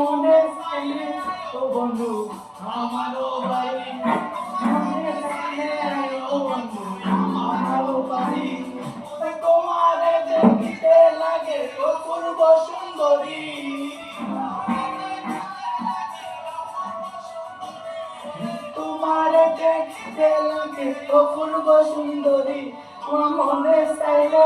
মনে চাইলে ও বন্ধু আমারও বাড়ি, মনে চাইলে ও বন্ধু আমারও বাড়ি। তোমারে দেখতে লাগে অপূর্ব সুন্দরী, তোমারে দেখতে লাগে অপূর্ব সুন্দরী, মনে চাইলে